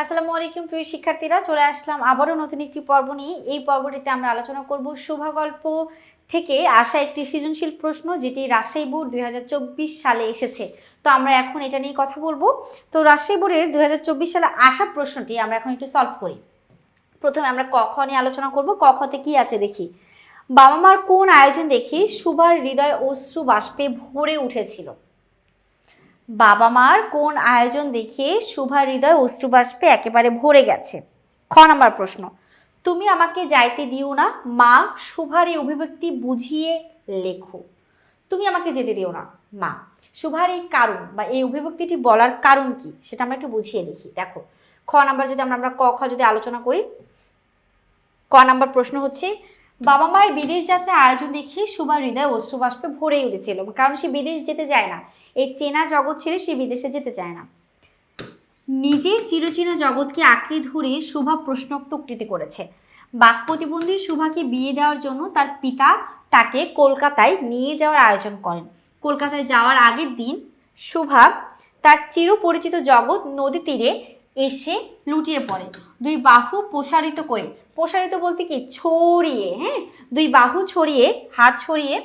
আসসালামু আলাইকুম প্রিয় শিক্ষার্থীরা, চলে আসলাম আবারও নতুন একটি পর্ব নিয়ে। এই পর্বটিতে আমরা আলোচনা করব শুভা গল্প থেকে আসা একটি সৃজনশীল প্রশ্ন, যেটি রাজশাহী বোর্ড 2024 সালে এসেছে। তো আমরা এখন এটা নিয়ে কথা বলবো। তো রাজশাহী বোর্ডের 2024 সালে আসা প্রশ্নটি আমরা এখন একটু সলভ করি। প্রথমে আমরা ক খ নিয়ে আলোচনা করব। ক খতে কি আছে দেখি। বাবা মার কোন আয়োজন দেখি সুভার হৃদয় অশ্রু বাষ্পে ভরে উঠেছিল? বাবা মার কোন আয়োজন দেখে শুভার হৃদয় অশ্রুবাষ্পে একেবারে ভরে গেছে? খ নাম্বার প্রশ্ন, তুমি আমাকে যাইতে দিও না মা, শুভার এই অভিব্যক্তি বুঝিয়ে লেখো। তুমি আমাকে যেতে দিও না মা, শুভার এই কারণ বা এই অভিব্যক্তিটি বলার কারণ কি সেটা আমরা একটু বুঝিয়ে লিখি। দেখো, খ নাম্বার যদি আমরা ক খ যদি আলোচনা করি, ক নাম্বার প্রশ্ন হচ্ছে, বাবা মায়ের বিদেশ যাত্রার আয়োজন দেখে শুভার হৃদয় অশ্রুবাষ্পে ভরে উঠেছিল, কারণ সে বিদেশ যেতে চায় না। এই চেনা জগৎ ছেড়ে সে বিদেশে যেতে চায় না। নিজের চিরচেনা জগৎকে আঁকড়ে ধরে শুভা প্রশ্নোক্ত উক্তিটি করেছে। বাক প্রতিবন্ধী শুভাকে বিয়ে দেওয়ার জন্য তার পিতা তাকে কলকাতায় নিয়ে যাওয়ার আয়োজন করেন। কলকাতায় যাওয়ার আগের দিন শুভা তার চিরপরিচিত জগৎ নদী তীরে এসে লুটিয়ে পড়ে, দুই বাহু প্রসারিত করে, প্রসারিত বলতে কি ছড়িয়ে, দুই বাহু ছড়িয়ে, হাত ছড়িয়ে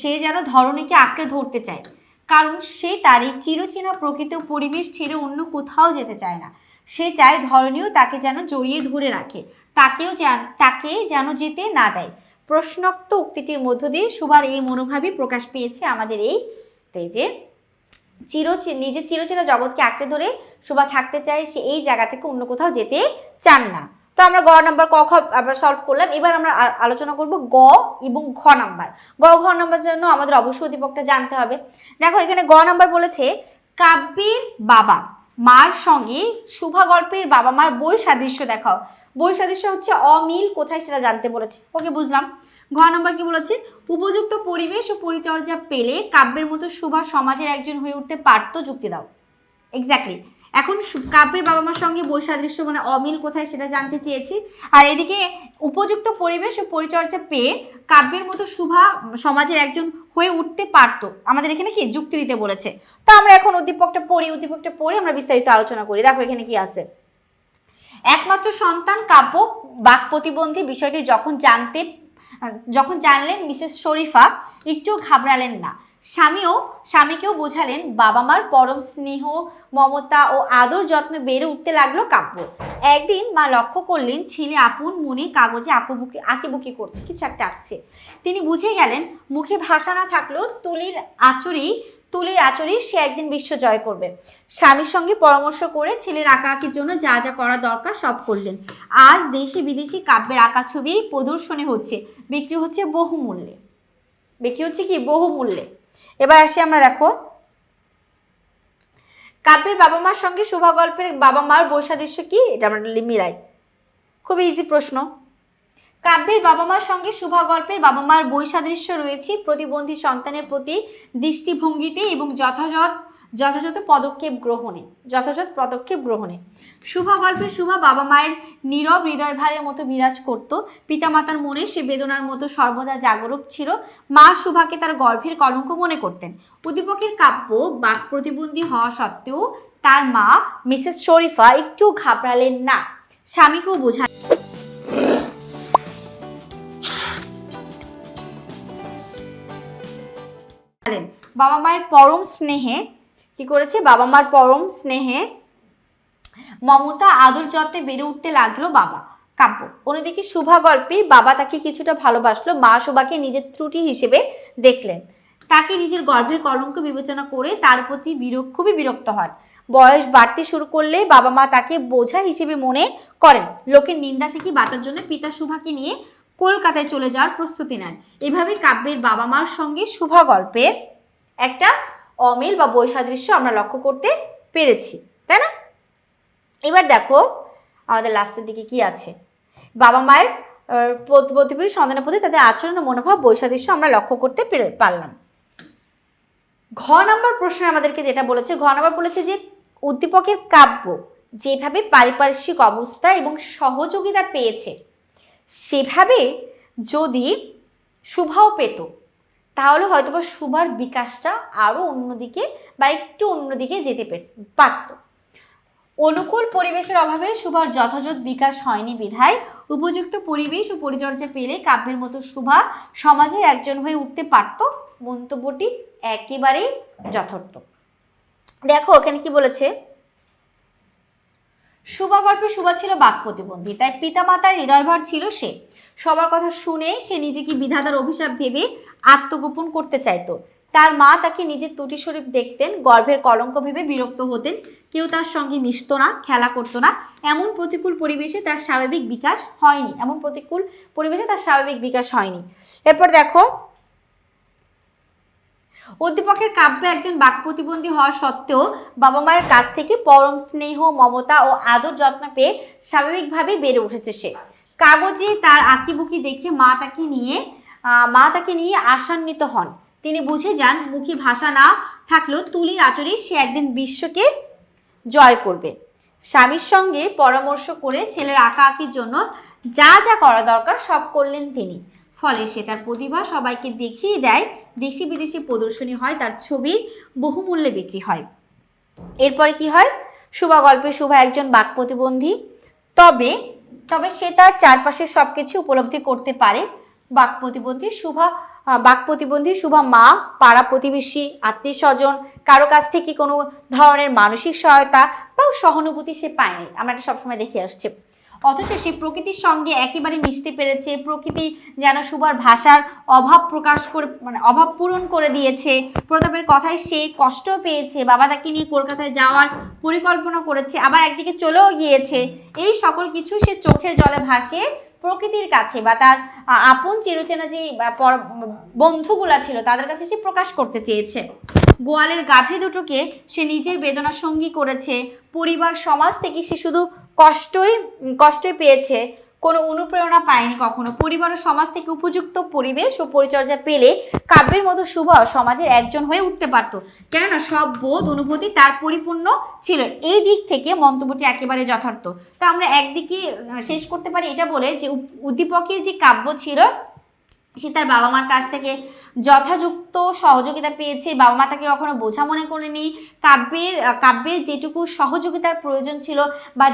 সে যেন ধরণীকে আঁকড়ে ধরতে চায়, কারণ সে তার এই চিরচেনা প্রকৃত পরিবেশ ছেড়ে অন্য কোথাও যেতে চায় না। সে চায় ধরণীও তাকে যেন জড়িয়ে ধরে রাখে, তাকে যেন যেতে না দেয়। প্রশ্নোক্ত উক্তিটির মধ্য দিয়ে শুভার এই মনোভাবই প্রকাশ পেয়েছে আমাদের এই যে নিজের চিরচেনা জগৎকে আঁকড়ে ধরে শুভা থাকতে চায়, সে এই জায়গা থেকে অন্য কোথাও যেতে চান না। তো আমরা গ নাম্বার ক খ আবার সলভ করলাম। এবার আমরা আলোচনা করব গ এবং ঘ নাম্বার। ঘ নাম্বার জন্য আমাদের অবশ্যই উদ্দীপকটা জানতে হবে। দেখো, এখানে গ নাম্বার বলেছে, কাব্যের বাবা মার সঙ্গে শুভা গল্পের বাবা মার বই সাদৃশ্য দেখাও। বই সাদৃশ্য হচ্ছে অমিল কোথায় সেটা জানতে বলেছে। ওকে, বুঝলাম। ঘ নাম্বার কি বলেছে, উপযুক্ত পরিবেশ ও পরিচর্যা পেলে কাব্যের মতো শুভা সমাজের একজন হয়ে উঠতে পারতো। যুক্তি দাও। এক্স্যাক্টলি। এখন কাব্যের বাবা মার সঙ্গে বৈসাদৃশ্য মানে অমিল কোথায় সেটা জানতে চেয়েছি। আর এদিকে উপযুক্ত পরিবেশ ও পরিচর্যা পেয়ে কাব্যের মতো শুভা সমাজের একজন হয়ে উঠতে পারতো, আমাদের এখানে কি যুক্তি দিতে বলেছে। তো আমরা এখন উদ্দীপকটা পড়ে আমরা বিস্তারিত আলোচনা করি। দেখো এখানে কি আছে। একমাত্র সন্তান কাব্য বাক প্রতিবন্ধী বিষয়টি যখন জানলেন মিসেস শরীফা একটু ঘাবড়ালেন না। স্বামীকেও বোঝালেন। বাবা মার পরম স্নেহ, মমতা ও আদর যত্ন বেড়ে উঠতে লাগলো কাব্য। একদিন মা লক্ষ্য করলেন ছেলে আপন মনে কাগজে আঁকিবুকি করছে, কিছু একটা আঁকছে। তিনি বুঝে গেলেন মুখে ভাষা না থাকলেও তুলির আচরেই সে একদিন বিশ্ব জয় করবে। স্বামীর সঙ্গে পরামর্শ করে ছেলের আঁকাআঁকির জন্য যা যা করা দরকার সব করলেন। আজ দেশে বিদেশি কাব্যের আঁকা ছবি প্রদর্শনী হচ্ছে, বিক্রি হচ্ছে বহুমূল্যে। এবার আসি আমরা, দেখো, কাব্যের বাবা মার সঙ্গে শুভা গল্পের বাবা মার বৈসাদৃশ্য কি, এটা আমরা মিলাই। খুব ইজি প্রশ্ন। কাব্যের বাবা মার সঙ্গে শুভা গল্পের বাবা মার বৈসাদৃশ্য রয়েছে প্রতিবন্ধী সন্তানের প্রতি দৃষ্টিভঙ্গিতে এবং যথাযথ পদক্ষেপ গ্রহণে। শুভা গল্পের শুভা বাবা মায়ের নীরব হৃদয় ভারের মতো বিরাজ করত। পিতামাতার মনে সে বেদনার মতো সর্বদা জাগরূক ছিল। মা শুভাকে তার গর্ভের কলঙ্ক মনে করতেন। উদ্দীপকের কাব্য বাক প্রতিবন্ধী হওয়া সত্ত্বেও তার মা মিসেস শরীফা একটু ঘাবড়ালেন না। স্বামীকেও বোঝা বাবা মায়ের পরম স্নেহে কি করেছে, বাবা মার পরম স্নেহে মমতা আদর যত্নে বেড়ে উঠতে লাগলো কাব্য। অন্যদিকে শুভা গল্পে বাবা তাকে কিছুটা ভালোবাসলো। মা শুভাকে নিজের ত্রুটি হিসেবে দেখলেন। তাকে নিজের গর্ভের কলঙ্ক বিবেচনা করে তার প্রতি খুবই বিরক্ত হন। বয়স বাড়তে শুরু করলে বাবা মা তাকে বোঝা হিসেবে মনে করেন। লোকের নিন্দা থেকে বাঁচার জন্য পিতা শুভাকে নিয়ে কলকাতায় চলে যাওয়ার প্রস্তুতি নেন। এভাবে কাব্যের বাবা মার সঙ্গে শুভা গল্পের একটা অমিল বা বৈসাদৃশ্য আমরা লক্ষ্য করতে পেরেছি, তাই না? এবার দেখো আমাদের লাস্টের দিকে কি আছে। বাবা মায়ের প্রতিবন্ধী সন্তানের প্রতি তাদের আচরণ ও মনোভাব বৈসাদৃশ্য আমরা লক্ষ্য করতে পারলাম। ঘ নম্বর প্রশ্নে আমাদেরকে যেটা বলেছে, ঘ নম্বর বলেছে যে উদ্দীপকের কাব্য যেভাবে পারিপার্শ্বিক অবস্থা এবং সহযোগিতা পেয়েছে সেভাবে যদি শুভাও পেত তাহলে হয়তোবা শুভার বিকাশটা আরো অন্যদিকে বা একটু অন্যদিকে যেতে পারত। অনুকূল পরিবেশের অভাবে শুভার যথাযথ বিকাশ হয়নি বিধায় উপযুক্ত পরিবেশ ও পরিচর্যা পেলে কাব্যের মতো শুভা সমাজের একজন হয়ে উঠতে পারত। মন্তব্যটি একেবারেই যথার্থ। দেখো এখানে কি বলেছে, শুভা গল্পে শুভা ছিল বাক প্রতিবন্ধী, তাই পিতামাতার হৃদয়ভর ছিল সে। সবার কথা শুনে সে নিজেকে বিধাতার অভিশাপ ভেবে আত্মগোপন করতে চাইতো। তার মা তাকে নিজের ত্রুটি স্বরূপ দেখতেন, গর্ভের কলঙ্ক ভেবে বিরক্ত হতেন, কেউ তার সঙ্গে মিশত না, খেলা করতো না। এমন প্রতিকূল পরিবেশে তার স্বাভাবিক বিকাশ হয়নি। এরপর দেখো, উদ্দীপকের কাব্যে একজন বাক প্রতিবন্ধী হওয়া সত্ত্বেও বাবা মায়ের কাছ থেকে পরম স্নেহ, মমতা ও আদর যত্ন পেয়ে স্বাভাবিকভাবেই বেড়ে উঠেছে সে। কাগজে তার আঁকিবুকি দেখে মা তাকে নিয়ে আশান্বিত হন। তিনি বুঝে যান মুখী ভাষা না থাকলেও তুলির আঁচড়ে সে একদিন বিশ্বকে জয় করবে। স্বামীর সঙ্গে পরামর্শ করে ছেলের আঁকাআঁকির জন্য যা যা করা দরকার সব করলেন তিনি। ফলে সে তার প্রতিভা সবাইকে দেখিয়ে দেয়, দেশি বিদেশি প্রদর্শনী হয়, তার ছবি বহুমূল্যে বিক্রি হয়। এরপরে কি হয়, শুভা গল্পে শুভা একজন বাক প্রতিবন্ধী, তবে সে তার চারপাশের সবকিছু উপলব্ধি করতে পারে। বাক প্রতিবন্ধী শুভা মা, পাড়া প্রতিবেশী, আত্মীয় স্বজন কারো কাছ থেকে কোনো ধরনের মানসিক সহায়তা বা সহানুভূতি সে পায়নি। আমরা এটা সবসময় দেখে আসছি। অথচ সে প্রকৃতির সঙ্গে একেবারে মিশতে পেরেছে। প্রকৃতি যেন শুভার ভাষার অভাব পূরণ করে দিয়েছে। প্রতাপের কথায় সে কষ্ট পেয়েছে, বাবা তাকে নিয়ে কলকাতায় যাওয়ার পরিকল্পনা করেছে, আবার একদিকে চলেও গিয়েছে। এই সকল কিছু সে চোখের জলে ভাসিয়ে প্রকৃতির কাছে বা তার আপন চিরচেনা যে বন্ধুগুলা ছিল তাদের কাছে সে প্রকাশ করতে চেয়েছে। গোয়ালের গাভী দুটোকে সে নিজের বেদনা সঙ্গী করেছে। পরিবার সমাজ থেকে সে শুধু কষ্টই পেয়েছে, কোনো অনুপ্রেরণা পায়নি কখনো। পরিবার ও সমাজ থেকে উপযুক্ত পরিবেশ ও পরিচর্যা পেলে কাব্যের মতো শুভা সমাজের একজন হয়ে উঠতে পারত, কেননা সব বোধ অনুভূতি তার পরিপূর্ণ ছিল। এই দিক থেকে মন্তব্যটি একেবারে যথার্থ। তা আমরা একদিকে শেষ করতে পারি এটা বলে যে উদ্দীপকের যে কাব্য ছিল সে তার বাবা মার কাছ থেকে যথাযুক্ত সহযোগিতা পেয়েছে। বাবা মা তাকে কখনো বোঝা মনে করেনি। কাব্যের যেটুকু সহযোগিতার প্রয়োজন ছিল বা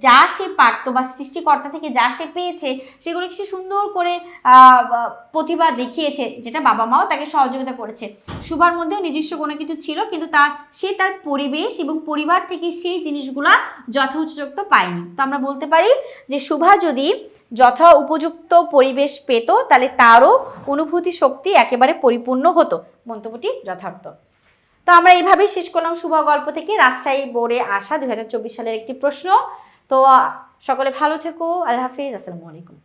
যা সে পারত বা সৃষ্টিকর্তা থেকে যা সে পেয়েছে সেগুলোকে সে সুন্দর করে প্রতিভা দেখিয়েছে, যেটা বাবা মাও তাকে সহযোগিতা করেছে। শুভার মধ্যেও নিজস্ব কোনো কিছু ছিল, কিন্তু সে তার পরিবেশ এবং পরিবার থেকে সেই জিনিসগুলা যথোপযুক্ত পায়নি। তো আমরা বলতে পারি যে শুভা যদি উপযুক্ত পরিবেশ পেত তাহলে তারও অনুভূতি শক্তি একেবারে পরিপূর্ণ হতো। মন্তব্যটি যথার্থ। তো আমরা এইভাবেই শেষ করলাম শুভা গল্প থেকে রাজশাহী বোর্ডে আসা 2024 সালের একটি প্রশ্ন। তো সকলে ভালো থেকো। আল্লাহ হাফিজ। আসসালামু আলাইকুম।